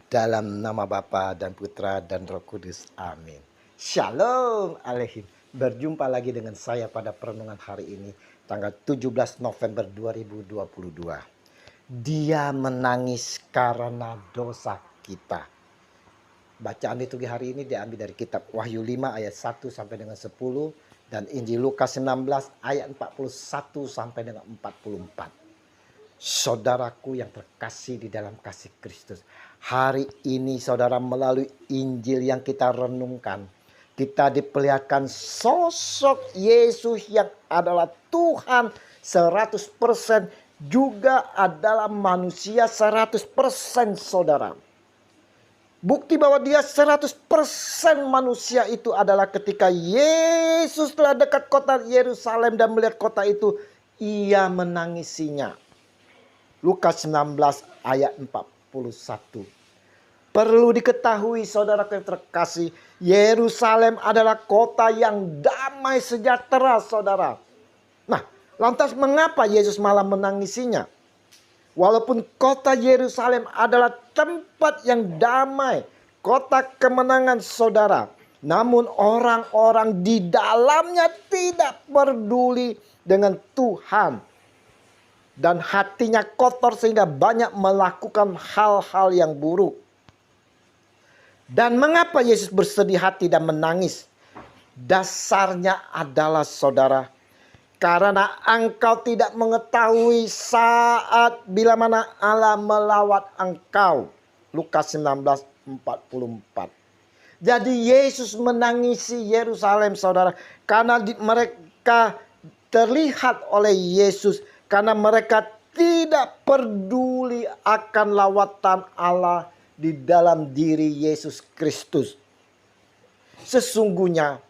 Dalam nama Bapa dan Putra dan Roh Kudus. Amin. Shalom Aleihim. Berjumpa lagi dengan saya pada perenungan hari ini, tanggal 17 November 2022. Dia menangis karena dosa kita. Bacaan liturgi hari ini diambil dari kitab Wahyu 5 ayat 1 sampai dengan 10 dan Injil Lukas 19 ayat 41 sampai dengan 44. Saudaraku yang terkasih di dalam kasih Kristus, hari ini saudara, melalui Injil yang kita renungkan, kita diperlihatkan sosok Yesus yang adalah Tuhan 100%, juga adalah manusia 100%, saudara. Bukti bahwa dia 100% manusia itu adalah ketika Yesus telah dekat kota Yerusalem dan melihat kota itu, ia menangisinya. Lukas 19 ayat 41. Perlu diketahui saudara yang terkasih, Yerusalem adalah kota yang damai sejahtera, saudara. Nah, lantas mengapa Yesus malah menangisinya? Walaupun kota Yerusalem adalah tempat yang damai, kota kemenangan, saudara, namun orang-orang di dalamnya tidak peduli dengan Tuhan. Dan hatinya kotor sehingga banyak melakukan hal-hal yang buruk. Dan mengapa Yesus bersedih hati dan menangis? Dasarnya adalah, saudara, karena engkau tidak mengetahui saat bila mana Allah melawat engkau. Lukas 19:44. Jadi Yesus menangisi Yerusalem, saudara, karena mereka terlihat oleh Yesus, karena mereka tidak peduli akan lawatan Allah di dalam diri Yesus Kristus. Sesungguhnya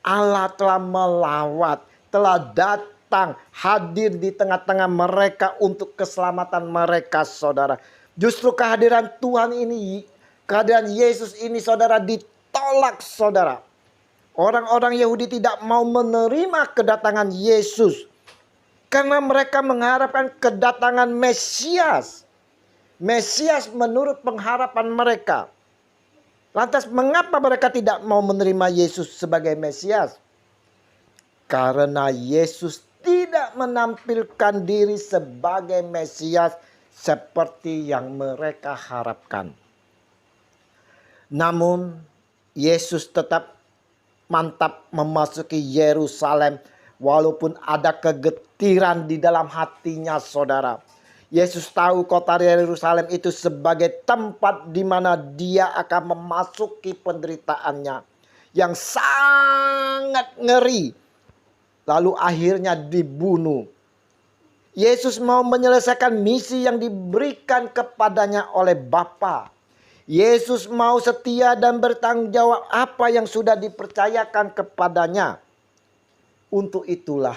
Allah telah melawat, telah datang, hadir di tengah-tengah mereka untuk keselamatan mereka, saudara. Justru kehadiran Tuhan ini, kehadiran Yesus ini, saudara, ditolak, saudara. Orang-orang Yahudi tidak mau menerima kedatangan Yesus, karena mereka mengharapkan kedatangan Mesias. Mesias menurut pengharapan mereka. Lantas mengapa mereka tidak mau menerima Yesus sebagai Mesias? Karena Yesus tidak menampilkan diri sebagai Mesias seperti yang mereka harapkan. Namun Yesus tetap mantap memasuki Yerusalem, walaupun ada kegetiran di dalam hatinya, saudara. Yesus tahu kota Yerusalem itu sebagai tempat di mana dia akan memasuki penderitaannya yang sangat ngeri. Lalu akhirnya dibunuh. Yesus mau menyelesaikan misi yang diberikan kepadanya oleh Bapa. Yesus mau setia dan bertanggung jawab apa yang sudah dipercayakan kepadanya. Untuk itulah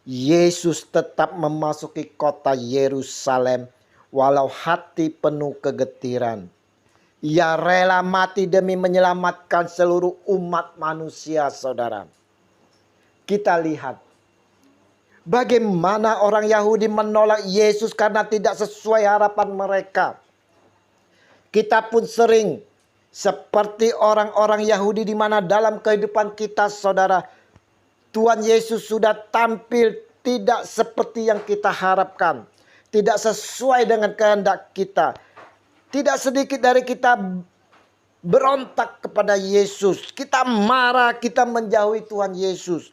Yesus tetap memasuki kota Yerusalem walau hati penuh kegetiran. Ia rela mati demi menyelamatkan seluruh umat manusia, saudara. Kita lihat bagaimana orang Yahudi menolak Yesus karena tidak sesuai harapan mereka. Kita pun sering seperti orang-orang Yahudi, di mana dalam kehidupan kita, saudara, Tuhan Yesus sudah tampil tidak seperti yang kita harapkan. Tidak sesuai dengan kehendak kita. Tidak sedikit dari kita berontak kepada Yesus. Kita marah, kita menjauhi Tuhan Yesus.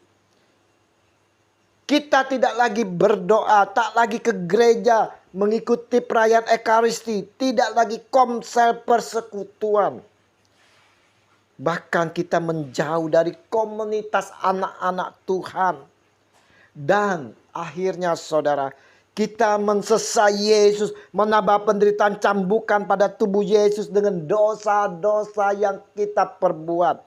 Kita tidak lagi berdoa, tak lagi ke gereja, mengikuti perayaan Ekaristi, tidak lagi komsel persekutuan. Bahkan kita menjauh dari komunitas anak-anak Tuhan. Dan akhirnya, saudara, kita mensesat Yesus, menambah penderitaan cambukan pada tubuh Yesus dengan dosa-dosa yang kita perbuat.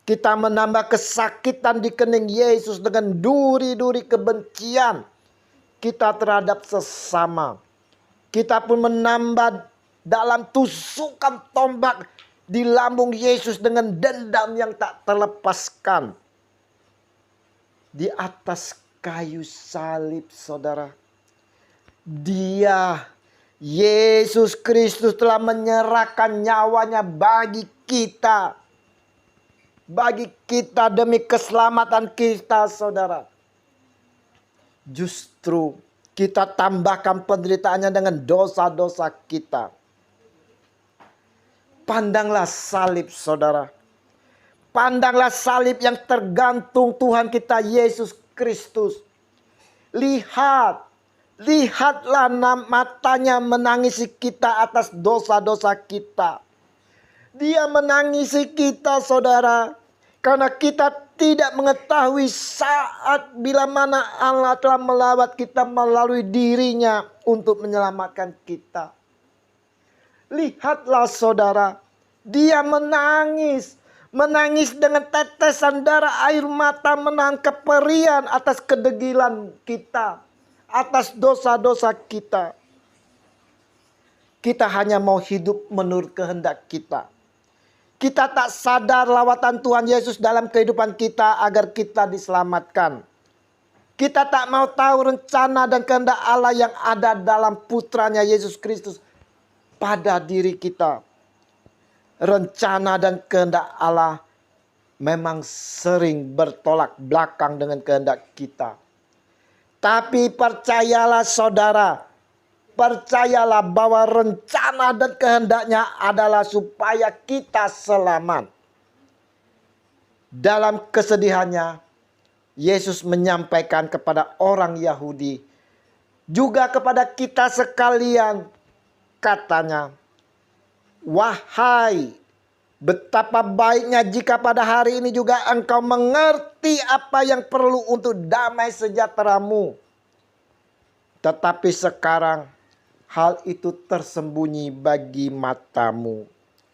Kita menambah kesakitan di kening Yesus dengan duri-duri kebencian kita terhadap sesama. Kita pun menambah dalam tusukan tombak di lambung Yesus dengan dendam yang tak terlepaskan. Di atas kayu salib, saudara, Dia Yesus Kristus telah menyerahkan nyawanya bagi kita. Bagi kita demi keselamatan kita, saudara. Justru kita tambahkan penderitaannya dengan dosa-dosa kita. Pandanglah salib, saudara. Pandanglah salib yang tergantung Tuhan kita Yesus Kristus. Lihatlah matanya menangisi kita atas dosa-dosa kita. Dia menangisi kita, saudara, karena kita tidak mengetahui saat bila mana Allah telah melawat kita melalui dirinya untuk menyelamatkan kita. Lihatlah, saudara, dia menangis dengan tetesan darah air mata, menahan keperihan atas kedegilan kita, atas dosa-dosa kita. Kita hanya mau hidup menurut kehendak kita. Kita tak sadar lawatan Tuhan Yesus dalam kehidupan kita agar kita diselamatkan. Kita tak mau tahu rencana dan kehendak Allah yang ada dalam putranya Yesus Kristus pada diri kita. Rencana dan kehendak Allah memang sering bertolak belakang dengan kehendak kita. Tapi percayalah, saudara, percayalah bahwa rencana dan kehendaknya adalah supaya kita selamat. Dalam kesedihannya, Yesus menyampaikan kepada orang Yahudi, juga kepada kita sekalian, katanya, "Wahai, betapa baiknya jika pada hari ini juga engkau mengerti apa yang perlu untuk damai sejahteramu. Tetapi sekarang hal itu tersembunyi bagi matamu."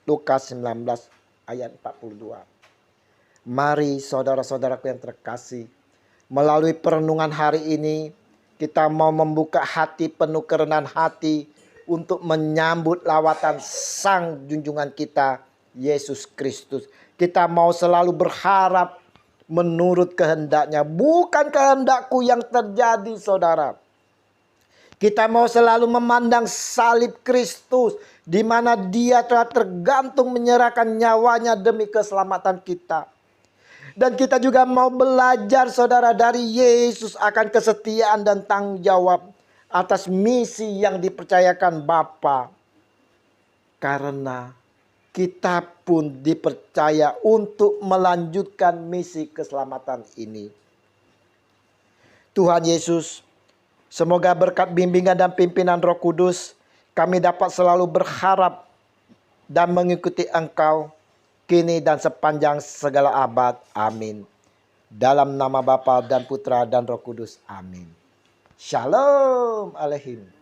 Lukas 19 ayat 42. Mari saudara-saudaraku yang terkasih, melalui perenungan hari ini kita mau membuka hati penuh kerendahan hati untuk menyambut lawatan Sang Junjungan kita Yesus Kristus. Kita mau selalu berharap menurut kehendaknya, bukan kehendakku yang terjadi, saudara. Kita mau selalu memandang salib Kristus, di mana Dia telah tergantung menyerahkan nyawanya demi keselamatan kita. Dan kita juga mau belajar, saudara, dari Yesus akan kesetiaan dan tanggung jawab atas misi yang dipercayakan Bapa. Karena kita pun dipercaya untuk melanjutkan misi keselamatan ini. Tuhan Yesus, semoga berkat bimbingan dan pimpinan Roh Kudus, kami dapat selalu berharap dan mengikuti Engkau kini dan sepanjang segala abad. Amin. Dalam nama Bapa dan Putra dan Roh Kudus. Amin. Shalom Aleihim.